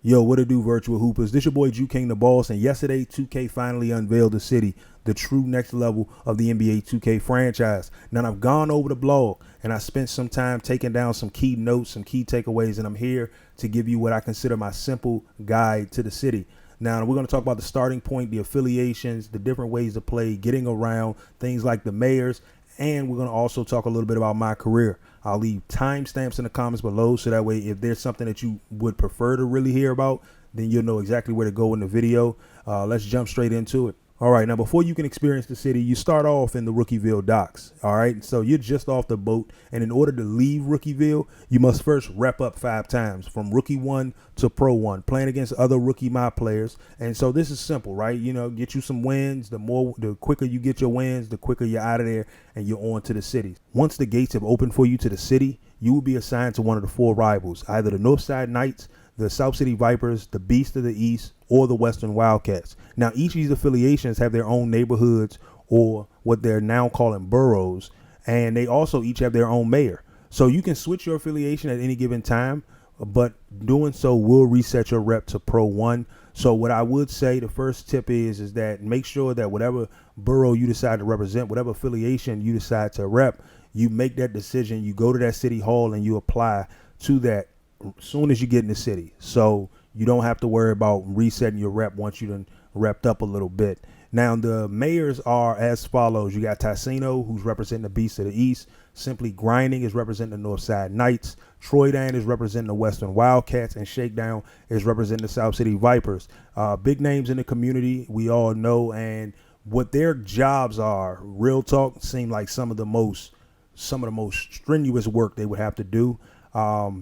Yo, what it do, virtual hoopers? This your boy Drew King the Boss, and yesterday 2K finally unveiled the city, the true next level of the NBA 2K franchise. Now I've gone over the blog and I spent some time taking down some key notes, some key takeaways, and I'm here to give you what I consider my simple guide to the city. Now we're going to talk about the starting point, the affiliations, the different ways to play, getting around, things like the mayors, and we're going to also talk a little bit about my career. I'll leave timestamps in the comments below so that way if there's something that you would prefer to really hear about, then you'll know exactly where to go in the video. Let's jump straight into it. All right, now before you can experience the city, you start off in the Rookieville docks. All right, so you're just off the boat, and in order to leave Rookieville, you must first rep up 5 times from Rookie 1 to Pro 1, playing against other Rookie My players. And so this is simple, right? You know, get you some wins. The quicker you get your wins, the quicker you're out of there and you're on to the city. Once the gates have opened for you to the city, you will be assigned to one of the 4 rivals, either the Northside Knights, the South City Vipers, the Beast of the East, or the Western Wildcats. Now, each of these affiliations have their own neighborhoods, or what they're now calling boroughs, and they also each have their own mayor. So you can switch your affiliation at any given time, but doing so will reset your rep to Pro 1. So what I would say, the first tip is that make sure that whatever borough you decide to represent, whatever affiliation you decide to rep, you make that decision, you go to that city hall and you apply to that as soon as you get in the city. So you don't have to worry about resetting your rep once you done repped up a little bit. Now the mayors are as follows. You got Tassino, who's representing the Beast of the East. Simply Grinding is representing the Northside Knights. Troydan is representing the Western Wildcats, and Shakedown is representing the South City Vipers. Big names in the community, we all know, and what their jobs are, real talk, seem like some of the most strenuous work they would have to do.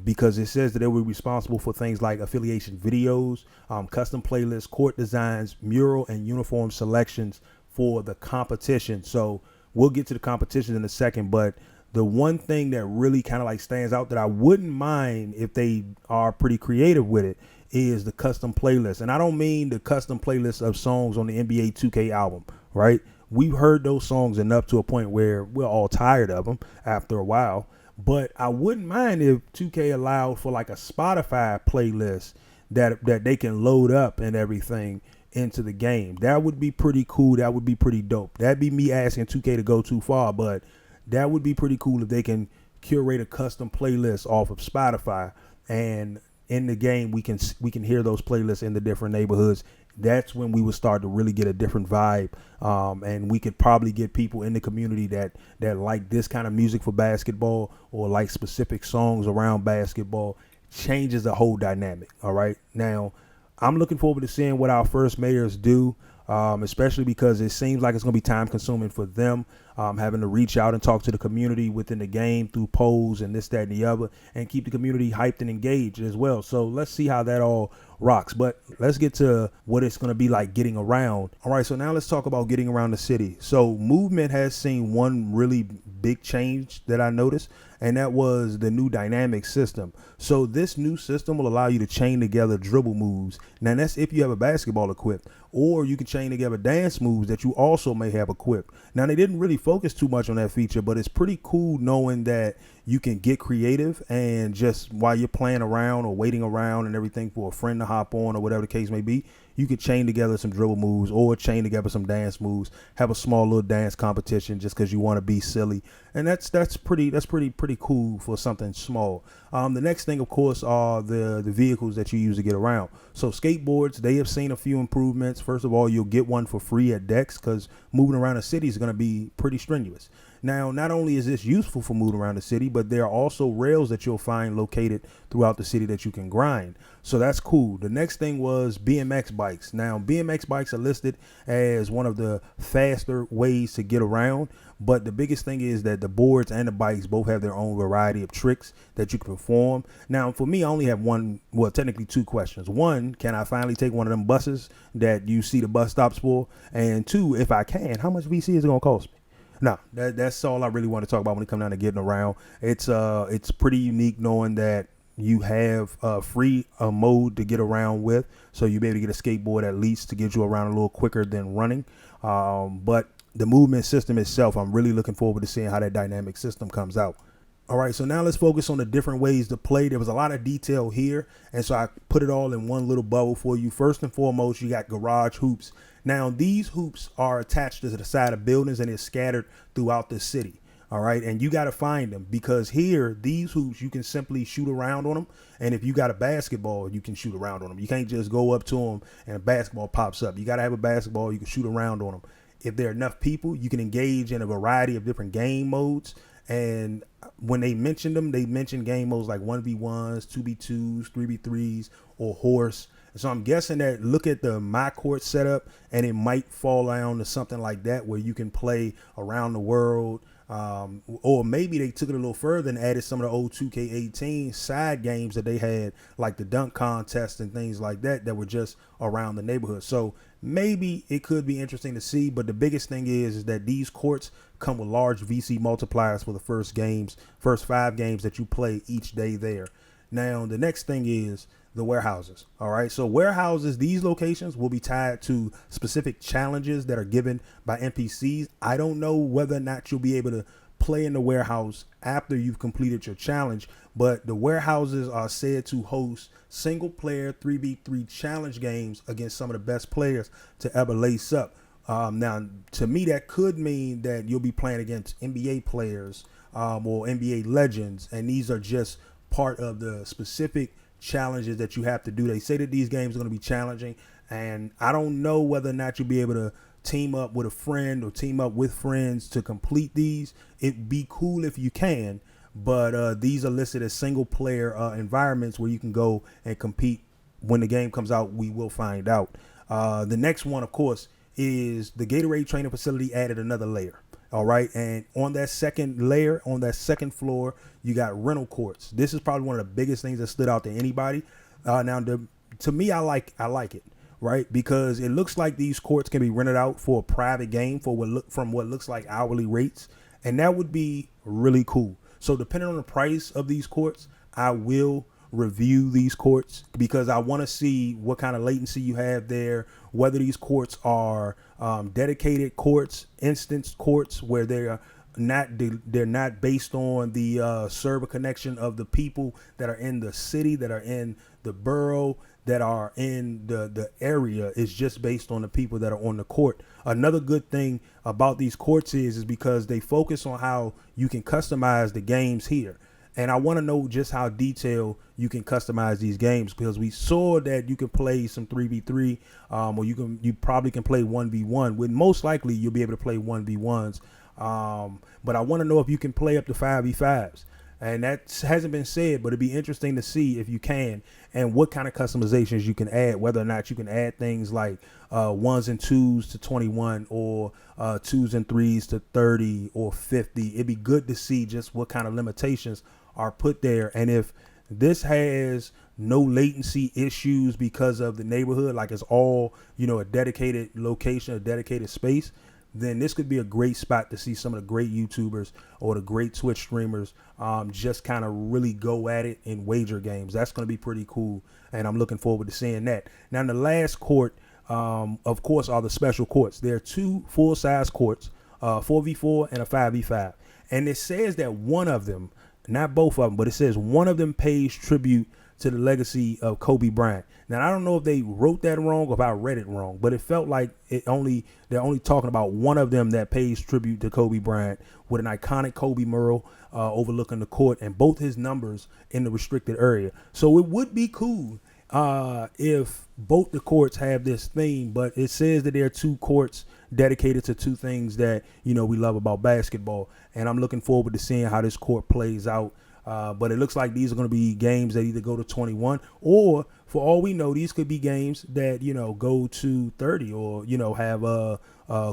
Because it says that they were responsible for things like affiliation videos, custom playlists, court designs, mural, and uniform selections for the competition. So we'll get to the competition in a second, but the one thing that really kind of like stands out that I wouldn't mind if they are pretty creative with it is the custom playlist. And I don't mean the custom playlist of songs on the NBA 2K album, right? We've heard those songs enough to a point where we're all tired of them after a while. But I wouldn't mind if 2K allowed for like a Spotify playlist that they can load up and everything into the game. That would be pretty cool. That would be pretty dope. That'd be me asking 2K to go too far, but that would be pretty cool if they can curate a custom playlist off of Spotify, and in the game we can hear those playlists in the different neighborhoods. That's when we would start to really get a different vibe, and we could probably get people in the community that like this kind of music for basketball or like specific songs around basketball. Changes the whole dynamic. All right, now I'm looking forward to seeing what our first mayors do, especially because it seems like it's going to be time consuming for them, having to reach out and talk to the community within the game through polls and this, that, and the other, and keep the community hyped and engaged as well. So let's see how that all rocks. But let's get to what it's going to be like getting around. All right, so now let's talk about getting around the city. So movement has seen one really big change that I noticed, and that was the new dynamic system. So this new system will allow you to chain together dribble moves. Now that's if you have a basketball equipped, or you can chain together dance moves that you also may have equipped. Now they didn't really focus too much on that feature, but it's pretty cool knowing that you can get creative and just while you're playing around or waiting around and everything for a friend to hop on or whatever the case may be, you could chain together some dribble moves or chain together some dance moves, have a small little dance competition just because you want to be silly. And that's pretty cool for something small. The next thing, of course, are the vehicles that you use to get around. So skateboards, they have seen a few improvements. First of all, you'll get one for free at Dex because moving around the city is going to be pretty strenuous. Now, not only is this useful for moving around the city, but there are also rails that you'll find located throughout the city that you can grind. So that's cool. The next thing was BMX bikes. Now, BMX bikes are listed as one of the faster ways to get around, but the biggest thing is that the boards and the bikes both have their own variety of tricks that you can perform. Now, for me, I only have technically 2 questions. 1, can I finally take one of them buses that you see the bus stops for? And 2, if I can, how much VC is it going to cost me? No, that's all I really want to talk about when it comes down to getting around. It's pretty unique knowing that you have a free mode to get around with, so you'll be able to get a skateboard at least to get you around a little quicker than running. But the movement system itself, I'm really looking forward to seeing how that dynamic system comes out. All right, so now let's focus on the different ways to play. There was a lot of detail here, and so I put it all in one little bubble for you. First and foremost, you got garage hoops. Now, these hoops are attached to the side of buildings, and they're scattered throughout the city. All right, and you got to find them, because here, these hoops, you can simply shoot around on them. And if you got a basketball, you can shoot around on them. You can't just go up to them and a basketball pops up. You got to have a basketball, you can shoot around on them. If there are enough people, you can engage in a variety of different game modes. And when they mentioned them, they mentioned game modes like 1v1s, 2v2s, 3v3s, or horse. So I'm guessing that, look at the My Court setup, and it might fall down to something like that where you can play around the world. Or maybe they took it a little further and added some of the old 2K18 side games that they had, like the dunk contest and things like that, that were just around the neighborhood. So maybe it could be interesting to see, but the biggest thing is that these courts come with large VC multipliers for the first 5 games that you play each day there. Now, the next thing is the warehouses. All right. So warehouses, these locations will be tied to specific challenges that are given by NPCs. I don't know whether or not you'll be able to play in the warehouse after you've completed your challenge, but the warehouses are said to host single player 3v3 challenge games against some of the best players to ever lace up. Now, to me, that could mean that you'll be playing against NBA players or NBA legends, and these are just part of the specific challenges that you have to do. They say that these games are going to be challenging, and I don't know whether or not you'll be able to team up with a friend or team up with friends to complete these. It'd be cool if you can, but these are listed as single player environments where you can go and compete. When the game comes out, we will find out. The next one, of course, is the Gatorade training facility added another layer. All right. And on that second layer, on that second floor, you got rental courts. This is probably one of the biggest things that stood out to anybody. To me, I like it, right? Because it looks like these courts can be rented out for a private game for what looks like hourly rates. And that would be really cool. So depending on the price of these courts, I will review these courts, because I want to see what kind of latency you have there, whether these courts are dedicated courts, instance courts, where they're not based on the server connection of the people that are in the city, that are in the borough, that are in the area. Is just based on the people that are on the court. Another good thing about these courts is because they focus on how you can customize the games here. And I want to know just how detailed you can customize these games, because we saw that you can play some 3v3, or you probably can play 1v1. With most likely you'll be able to play 1v1s. But I want to know if you can play up to 5v5s. And that hasn't been said, but it'd be interesting to see if you can, and what kind of customizations you can add, whether or not you can add things like 1s and 2s to 21, or 2s and 3s to 30 or 50. It'd be good to see just what kind of limitations are put there. And if this has no latency issues because of the neighborhood, like it's all, a dedicated location, a dedicated space, then this could be a great spot to see some of the great YouTubers or the great Twitch streamers just kind of really go at it in wager games. That's going to be pretty cool, and I'm looking forward to seeing that. Now, the last court, of course, are the special courts. There are 2 full-size courts, 4v4 and a 5v5. And it says that one of them, not both of them, but it says one of them pays tribute to the legacy of Kobe Bryant. Now, I don't know if they wrote that wrong or if I read it wrong, but it felt like they're only talking about one of them that pays tribute to Kobe Bryant, with an iconic Kobe mural overlooking the court, and both his numbers in the restricted area. So it would be cool if both the courts have this theme, but it says that there are 2 courts dedicated to 2 things that we love about basketball, and I'm looking forward to seeing how this court plays out. But it looks like these are going to be games that either go to 21, or for all we know, these could be games that go to 30, or have a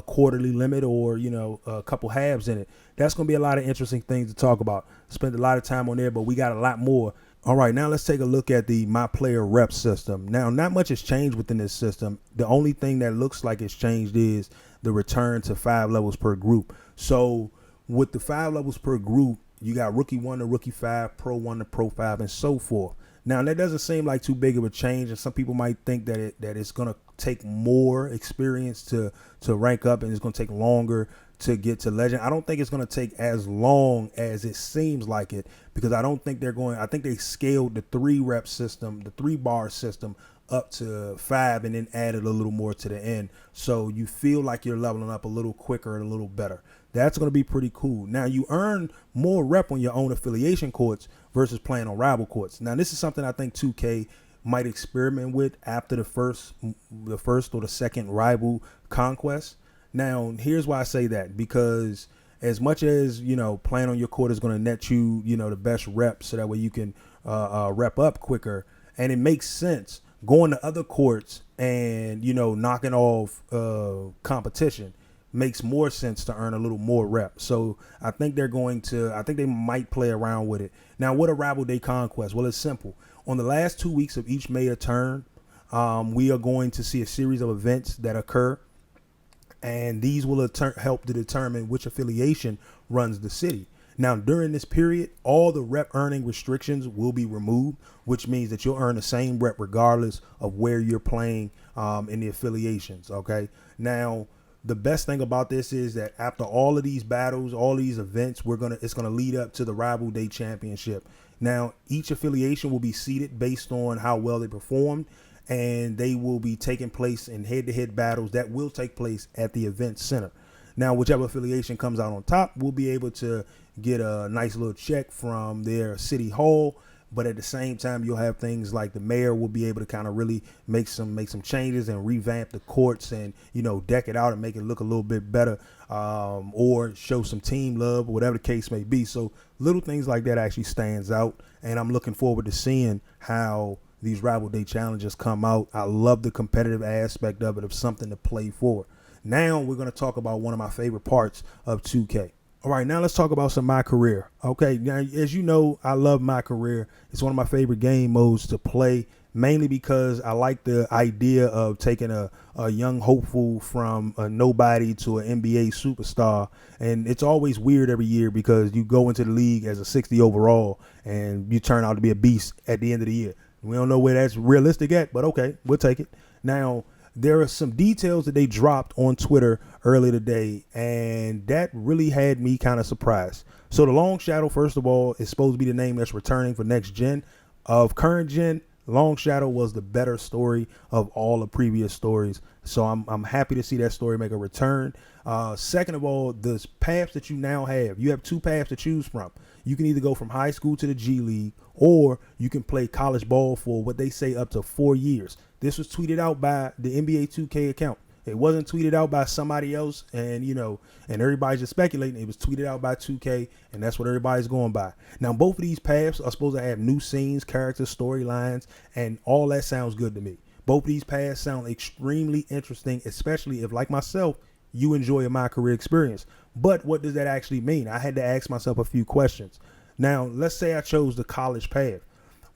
quarterly limit, or a couple halves in it. That's going to be a lot of interesting things to talk about. Spent a lot of time on there, but we got a lot more. All right, now let's take a look at the MyRep system. Now, not much has changed within this system. The only thing that looks like it's changed is the return to 5 levels per group. So with the 5 levels per group, you got Rookie 1 to Rookie 5, Pro 1 to Pro 5, and so forth. Now, that doesn't seem like too big of a change, and some people might think that it's going to take more experience to rank up, and it's going to take longer to get to legend. I don't think it's going to take as long as it seems like it, because I don't think they're going. I think they scaled the 3-rep system, the 3-bar system, up to 5, and then added a little more to the end, so you feel like you're leveling up a little quicker and a little better. That's going to be pretty cool. Now, you earn more rep on your own affiliation courts versus playing on rival courts. Now, this is something I think 2K might experiment with after the first or the second rival conquest. Now, here's why I say that, because as much as, playing on your court is going to net you, the best reps, so that way you can rep up quicker, and it makes sense going to other courts and, knocking off competition makes more sense to earn a little more rep. So I think they might play around with it. Now, what a rival day conquest? Well, it's simple. On the last 2 weeks of each Maya turn, we are going to see a series of events that occur, and these will help to determine which affiliation runs the city. Now, during this period, all the rep earning restrictions will be removed, which means that you'll earn the same rep regardless of where you're playing in the affiliations, okay? Now, the best thing about this is that after all of these battles, all these events, it's gonna lead up to the Rival Day Championship. Now, each affiliation will be seeded based on how well they performed, and they will be taking place in head-to-head battles that will take place at the event center. Now, whichever affiliation comes out on top will be able to get a nice little check from their city hall, but at the same time, you'll have things like the mayor will be able to kind of really make some changes and revamp the courts and, deck it out and make it look a little bit better, or show some team love, or whatever the case may be. So little things like that actually stands out, and I'm looking forward to seeing how these Rival Day challenges come out. I love the competitive aspect of it, of something to play for. Now we're going to talk about one of my favorite parts of 2K. All right, now let's talk about some MyCareer. Okay, now, as you know, I love MyCareer. It's one of my favorite game modes to play, mainly because I like the idea of taking a young hopeful from a nobody to an NBA superstar. And it's always weird every year because you go into the league as a 60 overall and you turn out to be a beast at the end of the year. We don't know where that's realistic at, but okay, we'll take it. Now, there are some details that they dropped on Twitter earlier today, and that really had me kind of surprised. So the Long Shadow, first of all, is supposed to be the name that's returning for next gen. Of current gen, Long Shadow was the better story of all the previous stories. So I'm happy to see that story make a return. Second of all, the paths that you now have, you have 2 paths to choose from. You can either go from high school to the G League, or you can play college ball for what they say up to 4 years. This was tweeted out by the NBA 2K account. It wasn't tweeted out by somebody else, and and everybody's just speculating. It was tweeted out by 2K, and that's what everybody's going by. Now, both of these paths are supposed to have new scenes, characters, storylines, and all that sounds good to me. Both of these paths sound extremely interesting, especially if, like myself, you enjoy a MyCareer experience. But what does that actually mean? I had to ask myself a few questions. Now, let's say I chose the college path.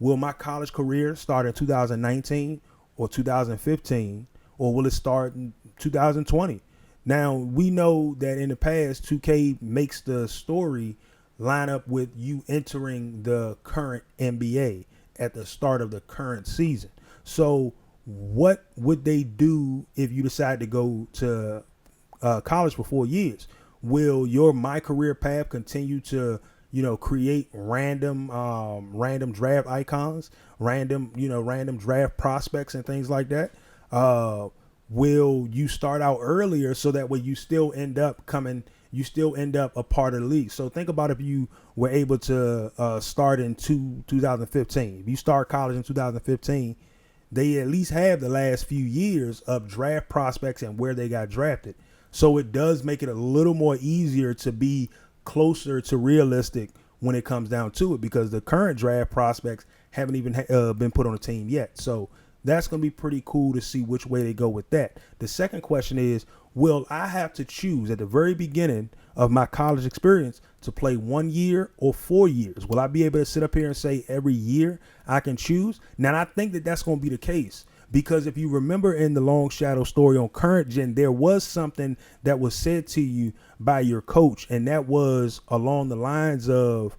Will my college career start in 2019 or 2015, or will it start in 2020? Now, we know that in the past, 2K makes the story line up with you entering the current NBA at the start of the current season. So what would they do if you decide to go to college for 4 years? Will your MyCareer path continue to create random draft icons, random draft prospects and things like that? Will you start out earlier so that way you still end up a part of the league? So think about if you were able to start in 2015. If you start college in 2015, they at least have the last few years of draft prospects and where they got drafted. So it does make it a little more easier to be closer to realistic when it comes down to it, because the current draft prospects haven't even been put on a team yet. So that's going to be pretty cool to see which way they go with that. The second question is, will I have to choose at the very beginning of my college experience to play 1 year or 4 years? Will I be able to sit up here and say every year I can choose? Now, I think that that's going to be the case, because if you remember in the Long Shadow story on current gen, there was something that was said to you by your coach, and that was along the lines of,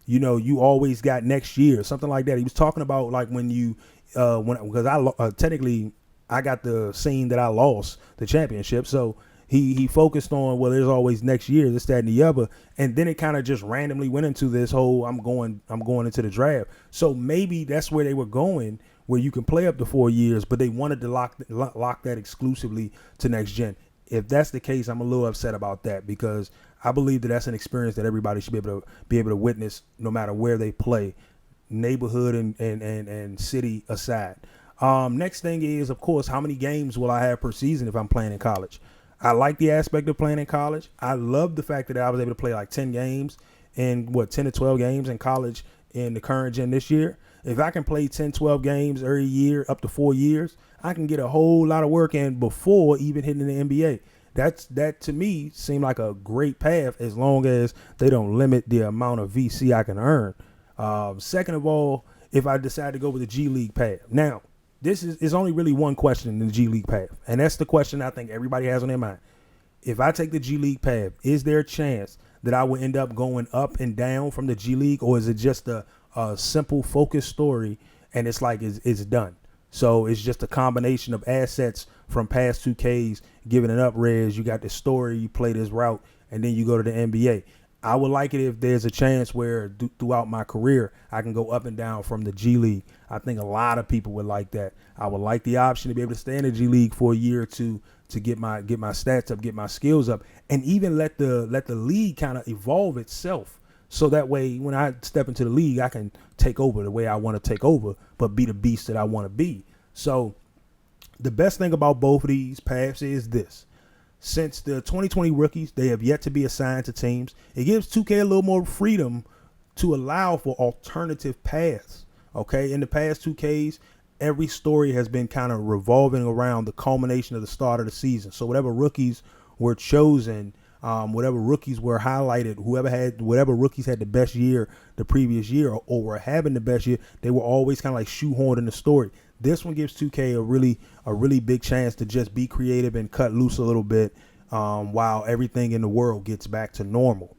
you always got next year, something like that. He was talking about like when you, because technically I got the scene that I lost the championship. So he focused on, well, there's always next year, this, that, and the other, and then it kind of just randomly went into this whole I'm going into the draft. So maybe that's where they were going, where you can play up to 4 years, but they wanted to lock that exclusively to next gen. If that's the case, I'm a little upset about that, because I believe that that's an experience that everybody should be able to witness, no matter where they play, neighborhood and city aside. Next thing is, of course, how many games will I have per season if I'm playing in college? I like the aspect of playing in college. I love the fact that I was able to play like 10 games in 10 to 12 games in college in the current gen this year. If I can play 10, 12 games every year up to 4 years, I can get a whole lot of work in before even hitting the NBA. That to me seemed like a great path, as long as they don't limit the amount of VC I can earn. Second of all, if I decide to go with the G League path. Now, this is only really one question in the G League path, and that's the question I think everybody has on their mind. If I take the G League path, is there a chance that I will end up going up and down from the G League, or is it just a simple focused story and it's like it's done? So it's just a combination of assets from past 2Ks, giving it up res. You got the story, you play this route, and then you go to the NBA. I would like it if there's a chance where throughout my career I can go up and down from the G League. I think a lot of people would like that. I would like the option to be able to stay in the G League for a year or two to get my stats up, get my skills up, and even let the league kind of evolve itself. So that way, when I step into the league, I can take over the way I want to take over, but be the beast that I want to be. So the best thing about both of these paths is this. Since the 2020 rookies, they have yet to be assigned to teams. It gives 2K a little more freedom to allow for alternative paths. Okay, in the past 2Ks, every story has been kind of revolving around the culmination of the start of the season. So whatever rookies were chosen, whatever rookies were highlighted, whatever rookies had the best year the previous year, or were having the best year, they were always kind of like shoehorned in the story. This one gives 2K a really big chance to just be creative and cut loose a little bit, while everything in the world gets back to normal.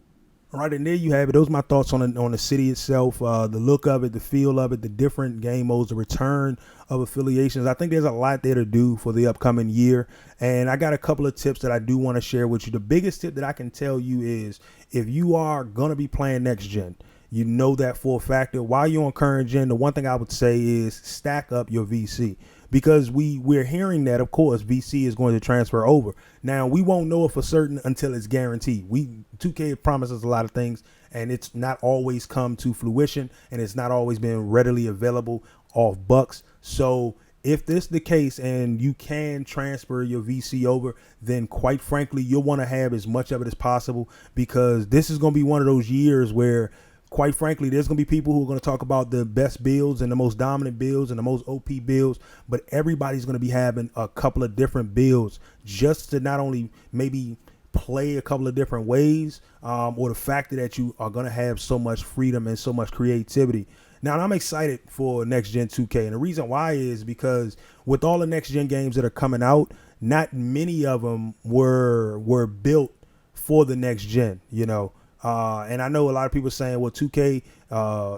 All right, and there you have it. Those are my thoughts on the city itself, the look of it, the feel of it, the different game modes, the return of affiliations. I think there's a lot there to do for the upcoming year, and I got a couple of tips that I do want to share with you. The biggest tip that I can tell you is, if you are going to be playing next gen, you know that for a factor. While you're on current gen, the one thing I would say is stack up your VC, because we're hearing that, of course, VC is going to transfer over. Now, we won't know it for certain until it's guaranteed. 2K promises a lot of things, and it's not always come to fruition, and it's not always been readily available off bucks. So if this is the case and you can transfer your VC over, then quite frankly, you'll want to have as much of it as possible, because this is going to be one of those years where, quite frankly, there's going to be people who are going to talk about the best builds and the most dominant builds and the most OP builds, but everybody's going to be having a couple of different builds just to not only maybe play a couple of different ways, or the fact that you are going to have so much freedom and so much creativity. Now, I'm excited for next gen 2K, and the reason why is because with all the next gen games that are coming out, not many of them were built for the next gen, you know. And I know a lot of people saying, well, 2K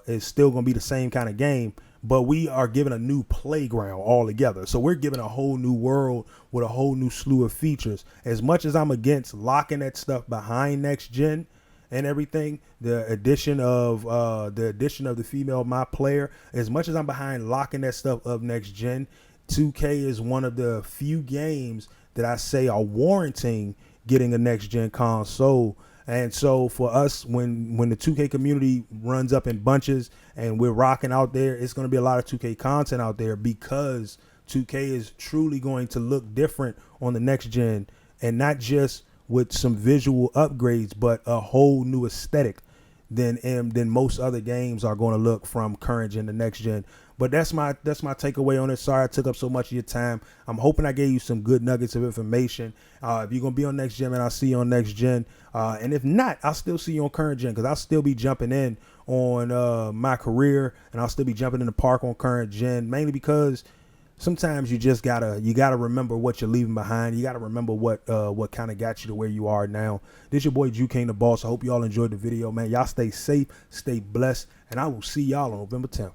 is still going to be the same kind of game, but we are given a new playground altogether. So we're given a whole new world with a whole new slew of features. As much as I'm against locking that stuff behind next gen and everything, the addition of the female my player, as much as I'm behind locking that stuff up next gen, 2K is one of the few games that I say are warranting getting a next gen console. And so for us, when the 2K community runs up in bunches and we're rocking out there, it's going to be a lot of 2K content out there, because 2K is truly going to look different on the next gen, and not just with some visual upgrades, but a whole new aesthetic than most other games are going to look from current gen to next gen. But that's my takeaway on it. Sorry I took up so much of your time. I'm hoping I gave you some good nuggets of information. If you're going to be on next gen, man, I'll see you on next gen. And if not, I'll still see you on current gen, because I'll still be jumping in on MyCareer, and I'll still be jumping in the park on current gen, mainly because sometimes you just gotta remember what you're leaving behind. You gotta remember what kind of got you to where you are now. This your boy 2K the Boss. I hope y'all enjoyed the video, man. Y'all stay safe, stay blessed, and I will see y'all on November 10th.